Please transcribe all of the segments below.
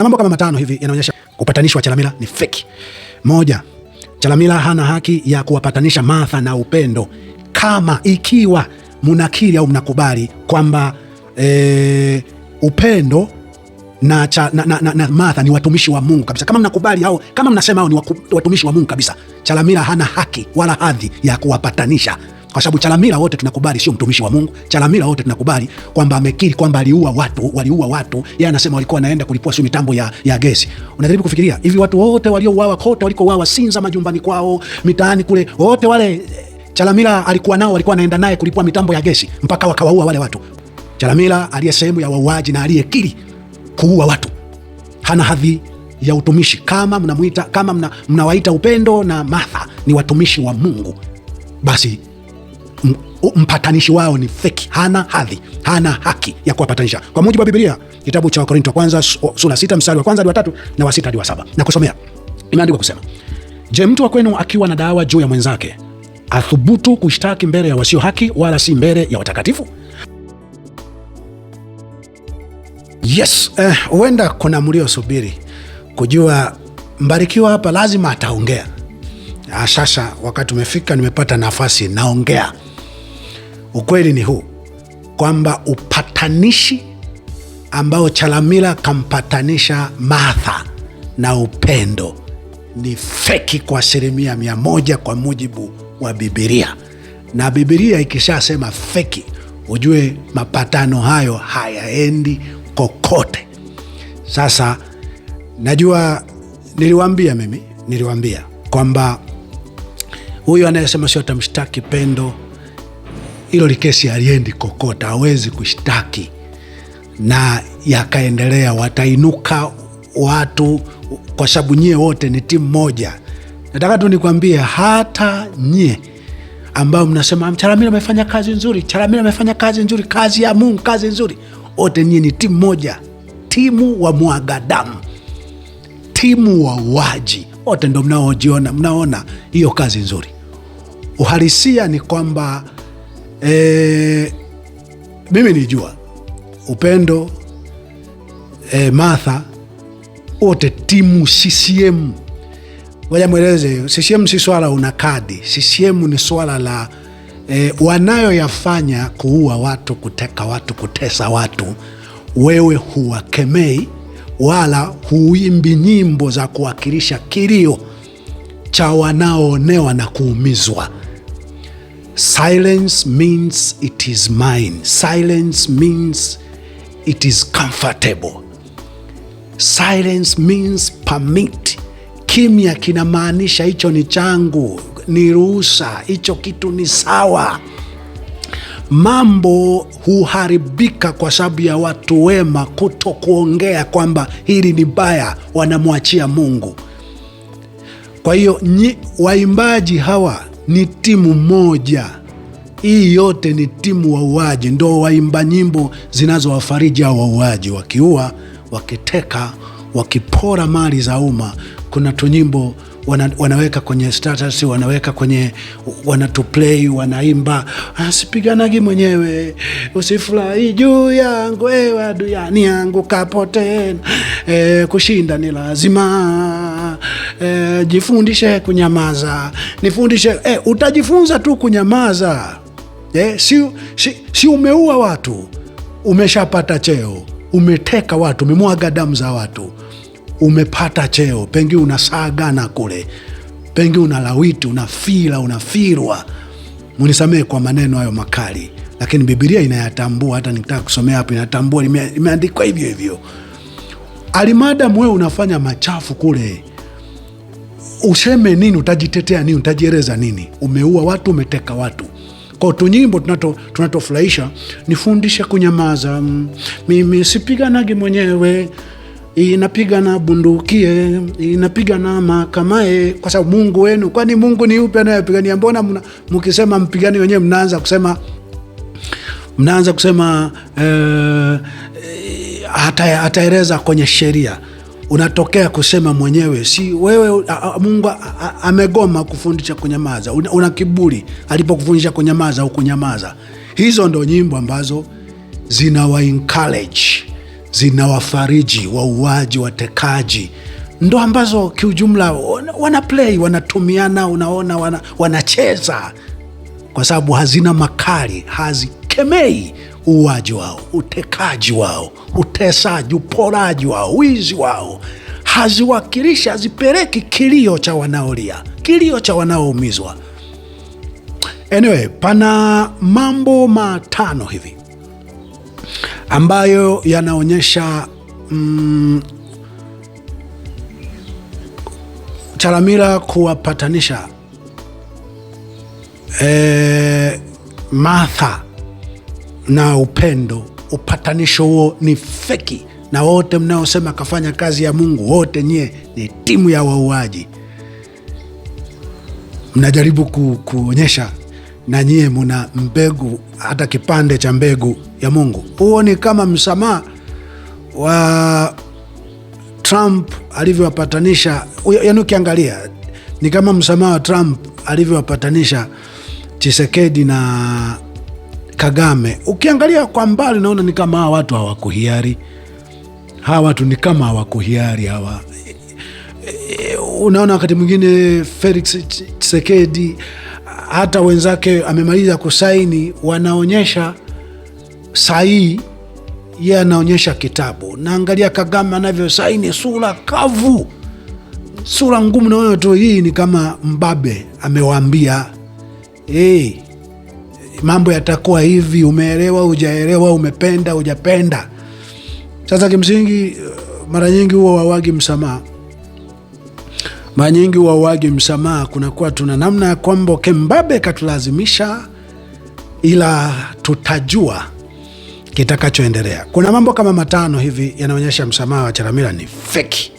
Mambo kama matano hivi yanaonyesha upatanisho wa Chalamila ni feki. Moja, Chalamila hana haki ya kuwapatanisha Martha na Upendo kama ikiwa munakiri au mnakubali kwamba Upendo na Martha ni watumishi wa Mungu kabisa. Kama mnakubali au kama mnasema hao ni watumishi wa Mungu kabisa, Chalamila hana haki wala hadhi ya kuwapatanisha, kwa sababu Chalamila wote tunakubali sio mtumishi wa Mungu. Chalamila wote tunakubali kwamba amekiri kwamba waliua watu. Yeye anasema walikuwa wanaenda kulipua sio mitambo ya gesi. Unajaribu kufikiria hivi, watu wote waliouawa kote walikouawa Sinza, majumbani kwao, mitaani kule, wote wale Chalamila alikuwa nao, walikuwa wanaenda naye kulipua mitambo ya gesi mpaka wakawaua wale watu. Chalamila aliye sehemu ya wauaji na aliyekiri kuua watu hana hadhi ya utumishi. Kama mnawaita Upendo na Martha ni watumishi wa Mungu, basi mpatanishi wao ni feki, hana hadhi, hana haki ya kuwapatanisha. Kwa mujibu wa Biblia, kitabu cha Wakorintho wa kwanza sura 6 mstari wa kwanza hadi wa 3 na wa 6 hadi wa 7, na kusomea, imeandikwa kusema: Je, mtu wa kwenu akiwa na dawa juu ya mwenzake athubutu kushtaki mbele ya wasio haki, wala si mbele ya watakatifu? Yes, huenda kuna mliosubiri kujua Mbarikiwa hapa lazima ataongea. Sasa wakati umefika, nimepata nafasi, naongea. Ukweli ni huu kwamba upatanishi ambao Chalamila kampatanisha Martha na Upendo ni feki kwa 100% kwa mujibu wa Biblia. Na Biblia ikishasema feki, ujue mapatano hayo hayaendi kokote. Sasa najua niliwaambia kwamba huyu anayesema sio tamshtaki Pendo, hilo likesi aliendi kokota, hawezi kushtaki na yakaendelea. Watainuka watu kwa sababu nyie wote ni timu moja. Nataka tu nikwambie, hata nyie ambao mnasema Chalamila amefanya kazi nzuri, Chalamila amefanya kazi nzuri, kazi ya Mungu, kazi nzuri, wote nyie ni timu moja, timu wa mwagadamu, timu wa waji, wote ndo mnaona hiyo kazi nzuri. Uhalisia ni kwamba mimi nijua Upendo, Martha, wote timu CCM. Ngoja mweleze, CCM si swala una kadi. CCM ni swala la wanayoyafanya, kuua watu, kuteka watu, kutesa watu. Wewe huwakemei wala huimbi nyimbo za kuwakilisha kilio cha wanaoonewa na kuumizwa. Silence means it is mine. Silence means it is comfortable. Silence means permit. Kimya kinamaanisha hicho ni changu, ni ruhusa, hicho kitu ni sawa. Mambo huharibika kwa sababu ya watu wema kuto kuongea kwamba hili ni baya, wanamwachia Mungu. Kwa hiyo waimbaji hawa ni timu moja. Hii yote ni timu wauaji, ndo waimba nyimbo zinazowafariji hao wauaji, wakiua, wakiteka, wakipora mali za umma. Kuna tunyimbo wanaweka kwenye status, wanaweka kwenye, wanatuplay, wanaimba, asipiganagi mwenyewe, usifurahi juu yangu, ewa duniani yangu kapote, kushinda ni lazima, jifundishe kunyamaza, nifundishe. Utajifunza tu kunyamaza. Si umeua watu, umeshapata cheo, umeteka watu, umemwaga damu za watu, umepata cheo, pengi unasagana kule, pengi unalawiti, unafirwa. Munisamehe kwa maneno hayo makali, lakini Biblia inayatambua. Hata nikitaka kusomea hapo inatambua, imeandikwa hivyo hivyo. Alimadamu wewe unafanya machafu kule, useme nini? Utajitetea nini? Utajieleza nini? Umeua watu, umeteka watu. Kwa tunyimbo tunatofurahisha, nifundishe kunyamaza, mimi sipiganagi mwenyewe, inapiga na bundukie, inapiga na makamae, kwa sababu Mungu wenu. Kwani Mungu ni yupi anayepigania? Mbona mkisema mpigani wenyewe mnaanza kusema hataeleza kwenye sheria, unatokea kusema mwenyewe. Si wewe, Mungu amegoma kufundisha kunyamaza, una kiburi alipokufundisha kunyamaza au kunyamaza. Hizo ndo nyimbo ambazo zinawa encourage, zinawafariji wauaji, watekaji, ndo ambazo kiujumla wanaplay, wanatumiana, unaona wanacheza, kwa sababu hazina makali, hazikemei uuaji wao, utekaji wao, utesaji, uporaji wao, wizi wao, haziwakilishi, hazipeleki kilio cha wanaolia, kilio cha wanaoumizwa. Anyway, pana mambo matano hivi ambayo yanaonyesha Chalamila kuwapatanisha Martha na Upendo. Upatanisho huo ni feki, na wote mnaosema kafanya kazi ya Mungu, wote nyie ni timu ya wauaji. Mnajaribu kuonyesha na nyie muna mbegu, hata kipande cha mbegu ya Mungu. Huo ni kama msamaha wa Trump alivyowapatanisha, yaani ukiangalia ni kama msamaha wa Trump alivyowapatanisha Tshisekedi na Kagame. Ukiangalia kwa mbali naona ni kama hawa watu hawakuhiari, hawa watu ni kama hawakuhiari hawa. Unaona wakati mwingine Felix Tshisekedi hata wenzake amemaliza kusaini, wanaonyesha sahihi, yeye anaonyesha kitabu. Naangalia Kagame anavyosaini, sura kavu, sura ngumu, naona tu hii ni kama mbabe amewaambia mambo yatakuwa hivi, umeelewa, hujaelewa, umependa, hujapenda. Sasa kimsingi mara nyingi huwa wawagi msamaha, mara nyingi wawagi msamaha, kunakuwa tuna namna ya kwamba Mbabe katulazimisha, ila tutajua kitakachoendelea. Kuna mambo kama matano hivi yanaonyesha msamaha wa Chalamila ni feki,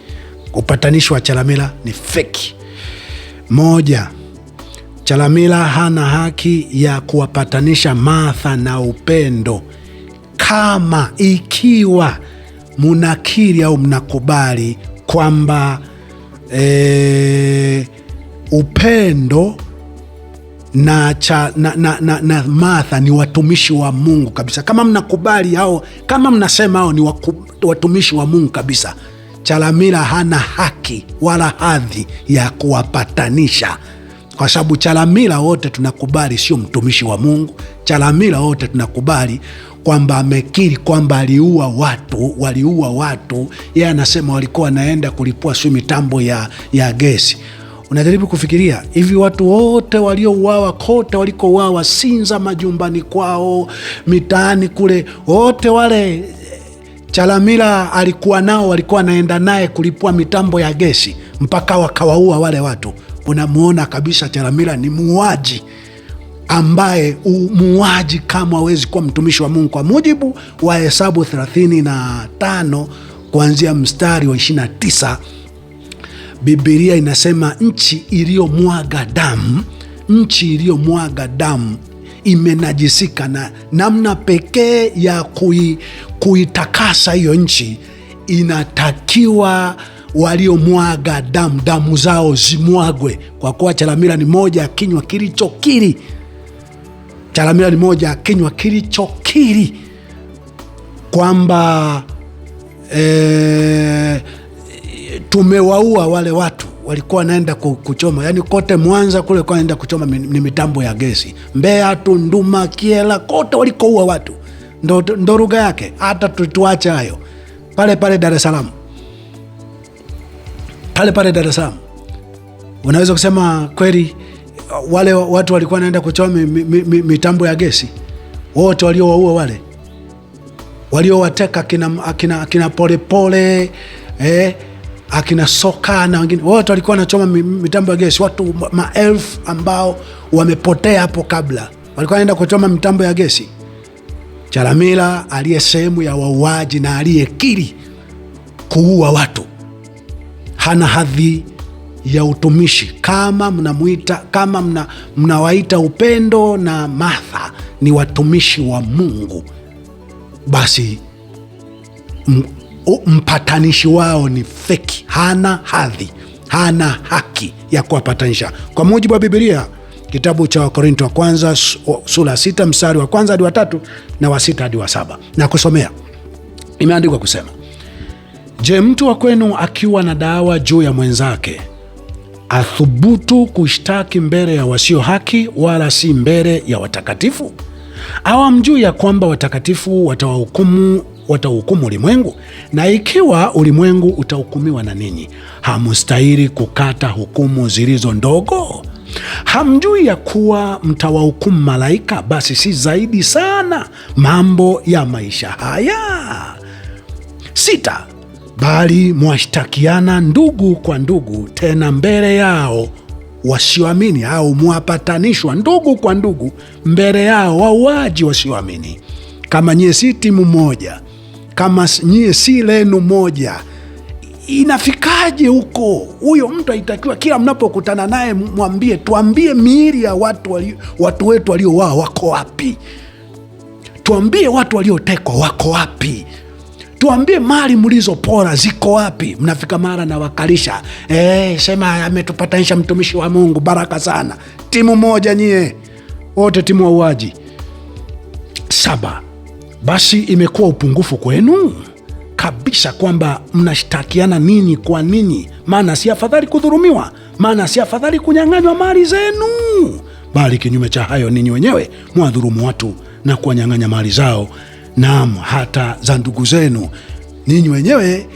upatanishi wa Chalamila ni feki. Moja, Chalamila hana haki ya kuwapatanisha Martha na Upendo kama ikiwa munakiri au mnakubali kwamba Upendo na Martha ni watumishi wa Mungu kabisa. Kama mnakubali hao, kama mnasema hao ni watumishi wa Mungu kabisa, Chalamila hana haki wala hadhi ya kuwapatanisha, kwa sababu Chalamila wote tunakubali sio mtumishi wa Mungu. Chalamila wote tunakubali kwamba amekiri kwamba waliua watu. Yeye anasema walikuwa wanaenda kulipua mitambo ya gesi. Unajaribu kufikiria hivi, watu wote waliouawa, kote walikouawa, Sinza, majumbani kwao, mitaani kule, wote wale Chalamila alikuwa nao, walikuwa wanaenda naye kulipua mitambo ya gesi mpaka wakawaua wale watu. Unamuona kabisa Chalamila ni muuaji, ambaye muuaji kama hawezi kuwa mtumishi wa Mungu. Kwa mujibu wa Hesabu 35 kuanzia mstari wa 29, Biblia inasema nchi iliyomwaga damu imenajisika, na namna pekee ya kuitakasa hiyo nchi, inatakiwa waliomwaga damu zao zimwagwe, kwa kuwa Chalamila ni moja ya kinywa kilichokiri. Chalamila ni moja ya kinywa kilichokiri kwamba tumewaua wale watu walikuwa wanaenda kuchoma, yani kote Mwanza kule kwa wanaenda kuchoma ni mitambo ya gesi. Mbeya, Tunduma, Kiela, kote walikoua watu, ndo lugha yake. Hata tuache hayo, pale Dar es Salaam, pale Dar es Salaam unaweza kusema kweli wale watu walikuwa wanaenda kuchoma mitambo ya gesi? Wote waliowaua wale, waliowateka akina Polepole, akina Soka na wengine, wote walikuwa wanachoma mitambo ya gesi. Watu maelfu ambao wamepotea hapo kabla walikuwa wanaenda kuchoma mitambo ya gesi. Chalamila aliye sehemu ya wauaji na aliyekiri kuua watu hana hadhi ya utumishi. Kama mnawaita Upendo na Martha ni watumishi wa Mungu, basi mpatanishi wao ni feki, hana hadhi, hana haki ya kuwapatanisha. Kwa mujibu wa Biblia, kitabu cha Wakorintho wa kwanza sura 6 mstari wa 1 hadi wa 3 na wa 6 hadi wa 7, na kusomea Imeandikwa kusema, je, mtu wa kwenu akiwa na dawa juu ya mwenzake athubutu kushtaki mbele ya wasio haki, wala si mbele ya watakatifu? Au hamjui ya kwamba watakatifu watahukumu ulimwengu? Na ikiwa ulimwengu utahukumiwa na ninyi, hamustahili kukata hukumu zilizo ndogo? Hamjui ya kuwa mtawahukumu malaika? Basi si zaidi sana mambo ya maisha haya? 6, bali mwashtakiana ndugu kwa ndugu, tena mbele yao wasioamini, au mwapatanishwa ndugu kwa ndugu mbele yao wauaji wasioamini. Kama nyie si timu moja, kama nyie si lenu moja, inafikaje huko? Huyo mtu haitakiwa kila mnapokutana naye mwambie, tuambie miili ya watu wetu waliouawa wako wapi? Tuambie watu waliotekwa wako wapi? Tuambie mali mlizopora ziko wapi? Mnafika mara na wakalisha, sema ametupatanisha mtumishi wa Mungu, baraka sana. Timu moja nyie, wote timu wauaji. 7, basi imekuwa upungufu kwenu kabisa kwamba mnashtakiana ninyi kwa ninyi. Maana si afadhali kudhulumiwa? Maana si afadhali kunyang'anywa mali zenu? Bali kinyume cha hayo, ninyi wenyewe mwadhulumu watu na kuwanyang'anya mali zao, naam, hata za ndugu zenu. Ninyi wenyewe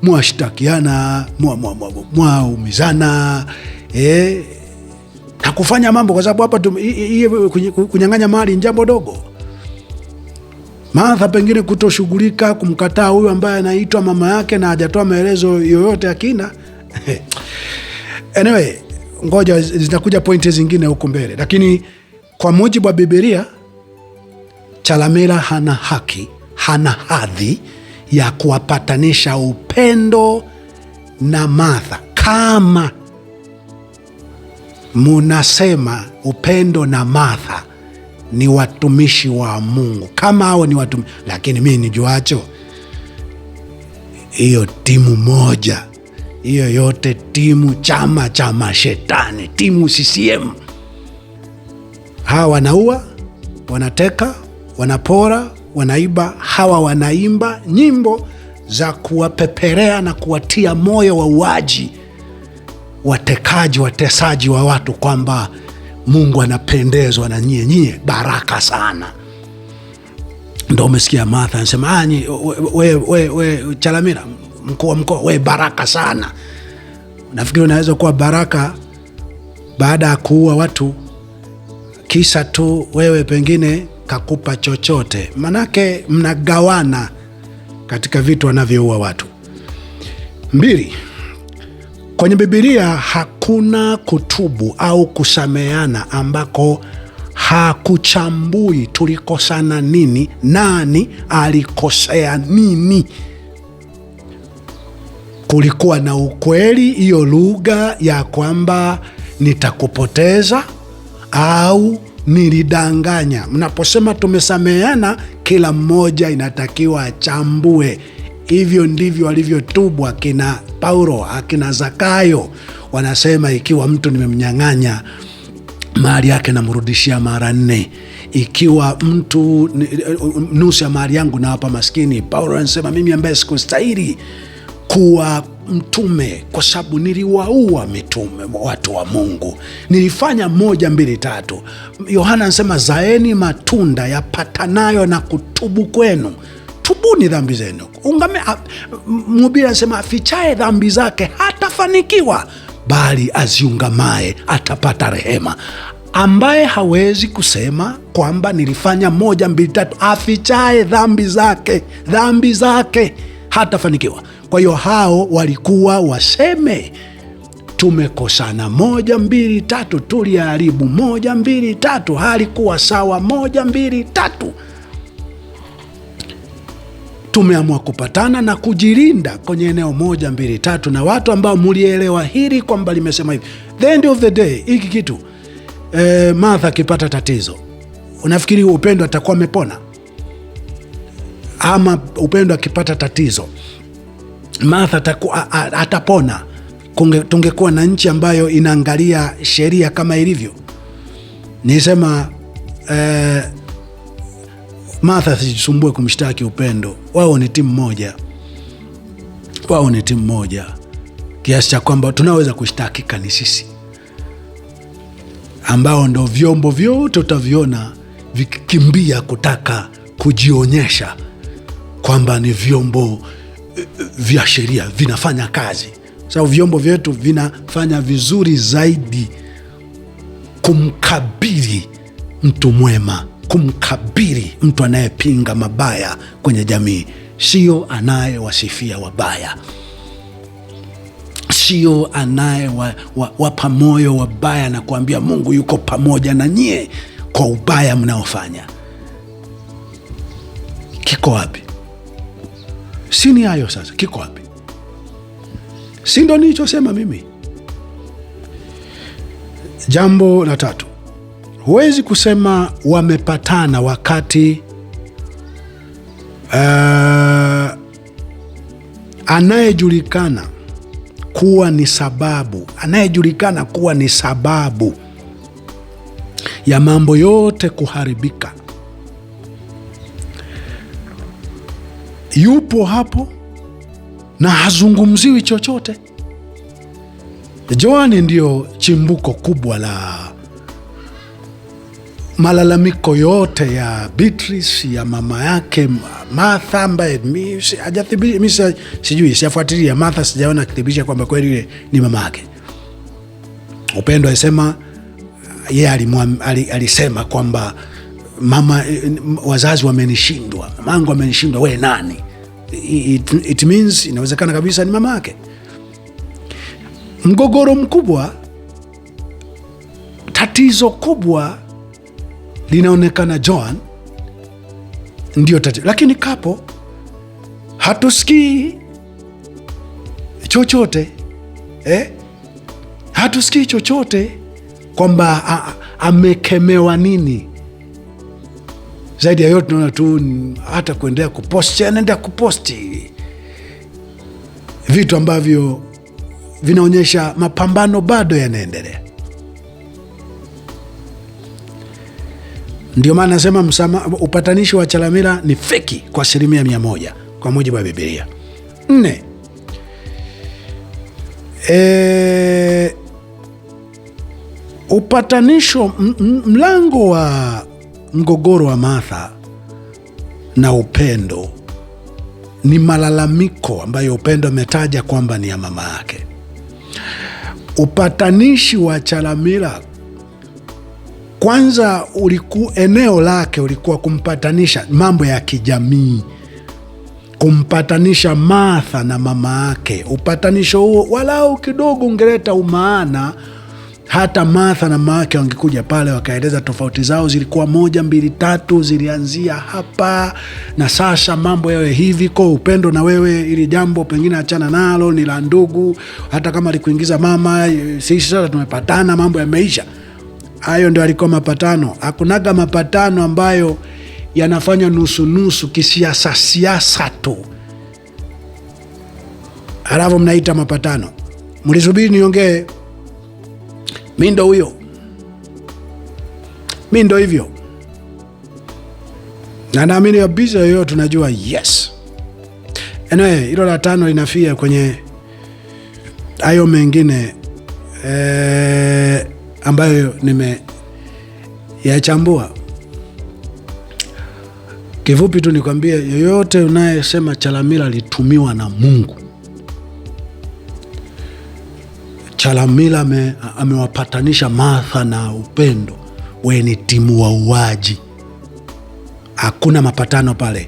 mwashtakiana, mwaumizana na kufanya mambo, kwa sababu hapa kunyang'anya mali ni jambo dogo. Martha pengine kutoshughulika kumkataa huyu ambaye anaitwa mama yake na hajatoa maelezo yoyote ya kina. Anyway, ngoja zinakuja pointi zingine huko mbele, lakini kwa mujibu wa Biblia, Chalamila hana haki, hana hadhi ya kuwapatanisha Upendo na Martha. Kama munasema Upendo na Martha ni watumishi wa Mungu, kama hao ni watumishi, lakini mimi nijuacho, hiyo timu moja, hiyo yote timu chama cha mashetani, timu CCM. Hawa wanaua, wanateka, wanapora, wanaiba. Hawa wanaimba nyimbo za kuwapeperea na kuwatia moyo wauaji, watekaji, watesaji wa watu, kwamba Mungu anapendezwa na nyie, baraka sana. Ndio umesikia Martha anasema, we Chalamila, mkuu wa mkoa, we baraka sana. Nafikiri unaweza kuwa baraka baada ya kuua watu, kisa tu wewe pengine kakupa chochote? Manake mnagawana katika vitu wanavyoua watu. 2, kwenye Biblia hakuna kutubu au kusameana ambako hakuchambui tulikosana nini, nani alikosea nini. Kulikuwa na ukweli, hiyo lugha ya kwamba nitakupoteza au nilidanganya. Mnaposema tumesameana, kila mmoja inatakiwa achambue. Hivyo ndivyo walivyotubu akina Paulo, akina Zakayo. Wanasema ikiwa mtu nimemnyang'anya mali yake namrudishia mara 4. Ikiwa mtu nusu ya mali yangu nawapa maskini. Paulo anasema mimi ambaye sikustahili kuwa mtume kwa sababu niliwaua mitume, watu wa Mungu, nilifanya 1, 2, 3. Yohana anasema zaeni matunda yapatanayo na kutubu kwenu. Tubuni dhambi zenu. Mhubiri anasema afichaye dhambi zake hatafanikiwa, bali aziungamaye atapata rehema. Ambaye hawezi kusema kwamba nilifanya 1, 2, 3, afichaye dhambi zake hatafanikiwa. Kwa hiyo hao walikuwa waseme tumekosana 1, 2, 3, tuliharibu 1, 2, 3, halikuwa sawa 1, 2, 3. Tumeamua kupatana na kujilinda kwenye eneo 1, 2, 3, na watu ambao mulielewa hili kwamba limesema hivi. The end of the day, hiki kitu Martha akipata tatizo, unafikiri Upendo atakuwa amepona? Ama Upendo akipata tatizo Martha atapona? Tungekuwa na nchi ambayo inaangalia sheria kama ilivyo. Nisema Martha sijisumbue kumshtaki Upendo. wao ni timu moja, wao ni timu moja, kiasi cha kwamba tunaweza kushtakika ni sisi ambao ndo vyombo vyote utaviona vikikimbia kutaka kujionyesha kwamba ni vyombo vya sheria, vinafanya kazi. Sababu vyombo vyetu vinafanya vizuri zaidi kumkabili mtu mwema, kumkabili mtu anayepinga mabaya kwenye jamii, sio anayewasifia wabaya, sio anayewapa moyo wabaya na kuambia Mungu yuko pamoja na nyie kwa ubaya mnaofanya. Kiko wapi? Si ni hayo sasa, kiko wapi? Si ndo nilichosema mimi? Jambo la tatu, huwezi kusema wamepatana wakati anayejulikana kuwa ni sababu ya mambo yote kuharibika yupo hapo na hazungumziwi chochote. Joan ndio chimbuko kubwa la malalamiko yote ya Beatrice, ya mama yake Martha, ambaye sijui, siafuatilia Martha, sijaona kithibitisha kwamba kweli yule ni mama yake. Upendo alisema alisema kwamba mama, wazazi wamenishindwa, mamangu amenishindwa, we nani? It means inawezekana kabisa ni mama yake. Mgogoro mkubwa, tatizo kubwa linaonekana Joan ndio tatizo, lakini kapo hatusikii chochote hatusikii chochote kwamba amekemewa nini. Zaidi ya yote tunaona tu hata kuendelea kuposti, anaenda kuposti vitu ambavyo vinaonyesha mapambano bado yanaendelea. Ndio maana nasema upatanishi wa Chalamila ni feki kwa 100% kwa mujibu wa Biblia. 4, upatanisho, mlango wa mgogoro wa Martha na Upendo ni malalamiko ambayo Upendo ametaja kwamba ni ya mama yake. Upatanishi wa Chalamila kwanza eneo lake ulikuwa kumpatanisha mambo ya kijamii, kumpatanisha Martha na mama yake. Upatanisho huo walau kidogo ungeleta umaana, hata Martha na mama yake wangekuja pale wakaeleza tofauti zao zilikuwa 1, 2, 3, zilianzia hapa na sasa mambo yawe hivi. Kwa Upendo, na wewe ili jambo pengine achana nalo, ni la ndugu, hata kama alikuingiza mama, sisi sasa tumepatana, mambo yameisha. Hayo ndio alikuwa mapatano. Hakunaga mapatano ambayo yanafanya nusu kisiasa tu halafu mnaita mapatano. Mlisubiri niongee, mi ndo huyo, mi ndo hivyo, na naamini kabisa hiyo tunajua. Yes, anyway, hilo la 5 linafia kwenye hayo mengine ambayo nimeyachambua. Kifupi tu nikwambie, yoyote unayesema Chalamila alitumiwa na Mungu, Chalamila amewapatanisha Martha na Upendo, we ni timu wauaji. Hakuna mapatano pale.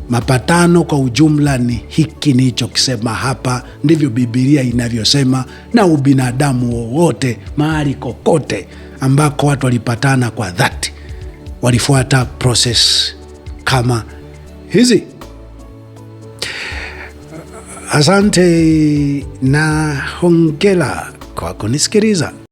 Mapatano kwa ujumla ni hiki nilichokisema hapa, ndivyo Biblia inavyosema, na ubinadamu wowote mahali kokote ambako watu walipatana kwa dhati walifuata process kama hizi. Asante na hongera kwa kunisikiliza.